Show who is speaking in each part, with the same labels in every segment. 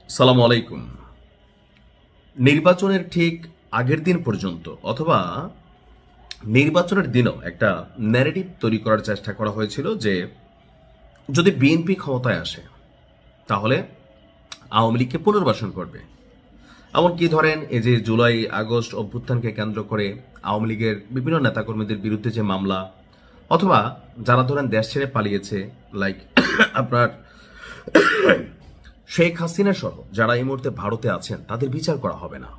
Speaker 1: সালাম আলাইকুম। নির্বাচনের ঠিক আগের দিন পর্যন্ত অথবা নির্বাচনের দিনও একটা ন্যারেটিভ তৈরি করার চেষ্টা করা হয়েছিল যে যদি বিএনপি ক্ষমতায় আসে তাহলে আওয়ামী লীগকে পুনর্বাসন করবে। এমনকি ধরেন এই যে জুলাই আগস্ট অভ্যুত্থানকে কেন্দ্র করে আওয়ামী লীগের বিভিন্ন নেতাকর্মীদের বিরুদ্ধে যে মামলা, অথবা যারা ধরেন দেশ ছেড়ে পালিয়েছে, লাইক আপনার শেখ হাসিনা সহ যারা এই মুহূর্তে ভারতে আছেন তাদের বিচার করা হবে না।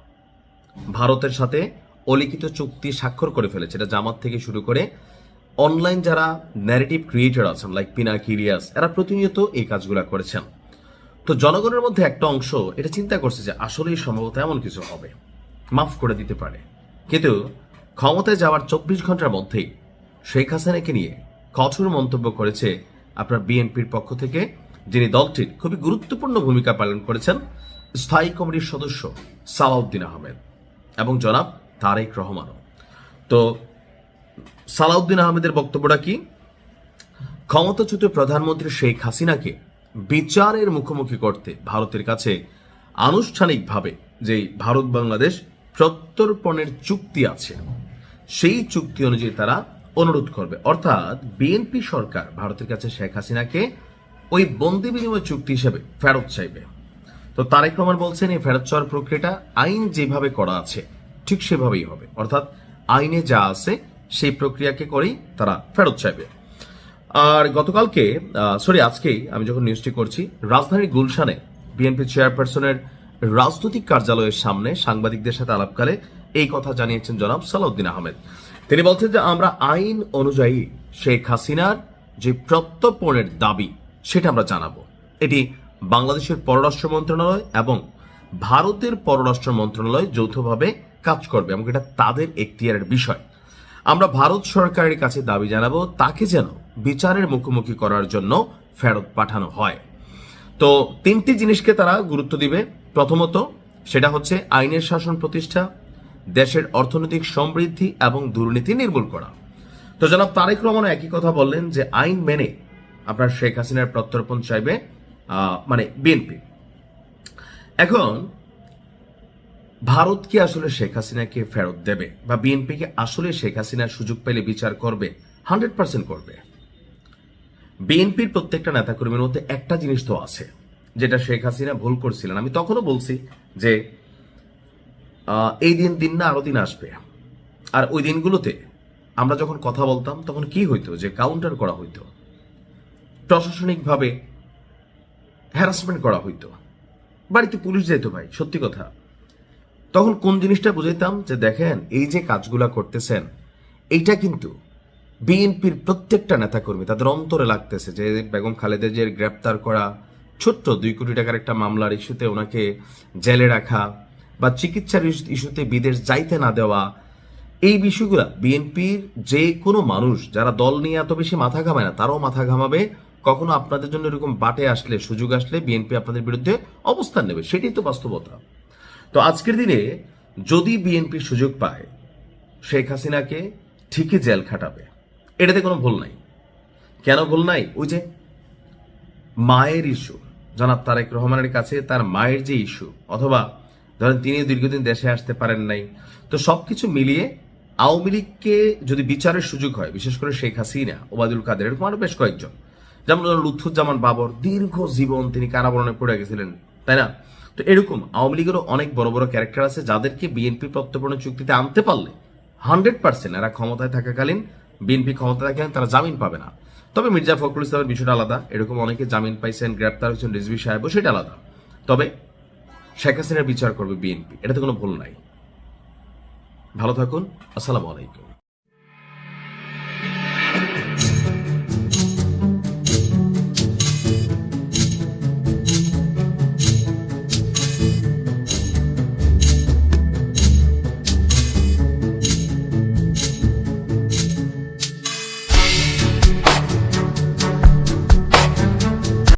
Speaker 1: ভারতের সাথে অলিখিত চুক্তি স্বাক্ষর করে ফেলেছে, এটা জামাত থেকে শুরু করে অনলাইন যারা ন্যারেটিভ ক্রিয়েটর আছেন লাইক পিনাকি, ইলিয়াস, এরা প্রতিনিয়ত এই কাজগুলো করেছেন। তো জনগণের মধ্যে একটা অংশ এটা চিন্তা করছে যে আসলেই সম্ভবত এমন কিছু হবে, মাফ করে দিতে পারে। কিন্তু ক্ষমতায় যাওয়ার 24 ঘন্টার মধ্যেই শেখ হাসিনাকে নিয়ে কঠোর মন্তব্য করেছে আপনার বিএনপির পক্ষ থেকে, যিনি দলটির খুবই গুরুত্বপূর্ণ ভূমিকা পালন করেছেন, স্থায়ী কমিটির সদস্য সালাউদ্দিন আহমেদ এবং জনাব তারেক রহমানও। তো সালাউদ্দিন আহমেদের বক্তব্যটা কি? ক্ষমতাচ্যুত প্রধানমন্ত্রী শেখ হাসিনাকে বিচারের মুখোমুখি করতে ভারতের কাছে আনুষ্ঠানিকভাবে যে ভারত বাংলাদেশ প্রত্যর্পণের চুক্তি আছে সেই চুক্তি অনুযায়ী তারা অনুরোধ করবে, অর্থাৎ বিএনপি সরকার ভারতের কাছে শেখ হাসিনাকে ওই বন্দি বিনিময় চুক্তি হিসেবে ফেরত চাইবে। তো তারেক রহমান বলছেন এই ফেরত চাওয়ার প্রক্রিয়াটা আইন যেভাবে করা আছে ঠিক সেভাবেই হবে, অর্থাৎ আইনে যা আছে সেই প্রক্রিয়াকে করেই তারা ফেরত চাইবে। আর গতকালকে আজকেই আমি যখন নিউজটি করছি, রাজধানীর গুলশানে বিএনপি চেয়ারপারসনের রাজনৈতিক কার্যালয়ের সামনে সাংবাদিকদের সাথে আলাপকালে এই কথা জানিয়েছেন জনাব সালাউদ্দিন আহমেদ। তিনি বলছেন যে আমরা আইন অনুযায়ী শেখ হাসিনার যে প্রত্যর্পণের দাবি সেটা আমরা জানাবো। এটি বাংলাদেশের পররাষ্ট্র মন্ত্রণালয় এবং ভারতের পররাষ্ট্র মন্ত্রণালয় যৌথভাবে কাজ করবে এবং এটা তাদের এখতিয়ারের বিষয়। আমরা ভারত সরকারের কাছে দাবি জানাবো তাকে যেন বিচারের মুখোমুখি করার জন্য ফেরত পাঠানো হয়। তো তিনটি জিনিসকে তারা গুরুত্ব দিবে। প্রথমত সেটা হচ্ছে আইনের শাসন প্রতিষ্ঠা, দেশের অর্থনৈতিক সমৃদ্ধি এবং দুর্নীতি নির্মূল করা। তো জনাব তারেক রহমান একই কথা বললেন যে আইন মেনে আপনার শেখ হাসিনার প্রত্যর্পণ চাইবে মানে বিএনপি। এখন ভারত কি আসলে শেখ হাসিনাকে ফেরত দেবে বা বিএনপি কি আসলে শেখ হাসিনার সুযোগ পেলে বিচার করবে? 100% করবে। বিএনপির প্রত্যেকটা নেতাকর্মীর মধ্যে একটা জিনিস তো আছে যেটা শেখ হাসিনা ভুল করছিলেন। আমি তখনও বলছি যে এই দিন না আরো দিন আসবে, আর ওই দিনগুলোতে আমরা যখন কথা বলতাম তখন কি হইতো যে কাউন্টার করা হইতো, প্রশাসনিকভাবে হ্যারাসমেন্ট করা হইতো, বাড়িতে পুলিশ যেত। ভাই সত্যি কথা, তখন কোন জিনিসটা বুঝাইতাম যে দেখেন এই যে কাজগুলা করতেছেন এইটা কিন্তু বিএনপির প্রত্যেকটা নেতাকর্মী তাদের অন্তরে লাগতেছে। যে বেগম খালেদা জিয়ার গ্রেপ্তার করা, ছোট্ট 2 কোটি টাকার একটা মামলার ইস্যুতে ওনাকে জেলে রাখা বা চিকিৎসার ইস্যুতে বিদেশ যাইতে না দেওয়া, এই বিষয়গুলো বিএনপির যে কোনো মানুষ যারা দল নিয়ে এত বেশি মাথা ঘামায় না তারাও মাথা ঘামাবে। কখনো আপনাদের জন্য এরকম বাটে আসলে, সুযোগ আসলে বিএনপি আপনাদের বিরুদ্ধে অবস্থান নেবে, সেটাই তো বাস্তবতা। তো আজকের দিনে যদি বিএনপি সুযোগ পায় শেখ হাসিনাকে ঠিকই জেল খাটাবে, এটাতে কোনো ভুল নাই। কেন ভুল নাই? ওই যে মায়ের ইস্যু, জনাব তারেক রহমানের কাছে তার মায়ের যে ইস্যু, অথবা ধরেন তিনি দীর্ঘদিন দেশে আসতে পারেন নাই, তো সবকিছু মিলিয়ে আওয়ামী লীগকে যদি বিচারের সুযোগ হয়, বিশেষ করে শেখ হাসিনা, ওবায়দুল কাদের, এরকম আরো বেশ কয়েকজন, যেমন লুৎফুজ্জামান বাবর দীর্ঘ জীবন তিনি কারাবরণে পড়ে গেছিলেন, তাই না? তো এরকম আওয়ামী লীগেরও অনেক বড় বড় ক্যারেক্টার আছে যাদেরকে বিএনপি প্রত্যর্পণের চুক্তিতে আনতে পারলে 100% এরা ক্ষমতায় থাকাকালীন, বিএনপি ক্ষমতায় থাকাকালীন তারা জামিন পাবে না। তবে মির্জা ফখরুল ইসলামের বিষয়টা আলাদা, এরকম অনেকে জামিন পাইছেন, গ্রেপ্তার হয়েছেন, রিজভী সাহেবও, সেটা আলাদা। তবে শেখ হাসিনার বিচার করবে বিএনপি, এটাতে কোনো ভুল নাই। ভালো থাকুন, আসসালামু আলাইকুম।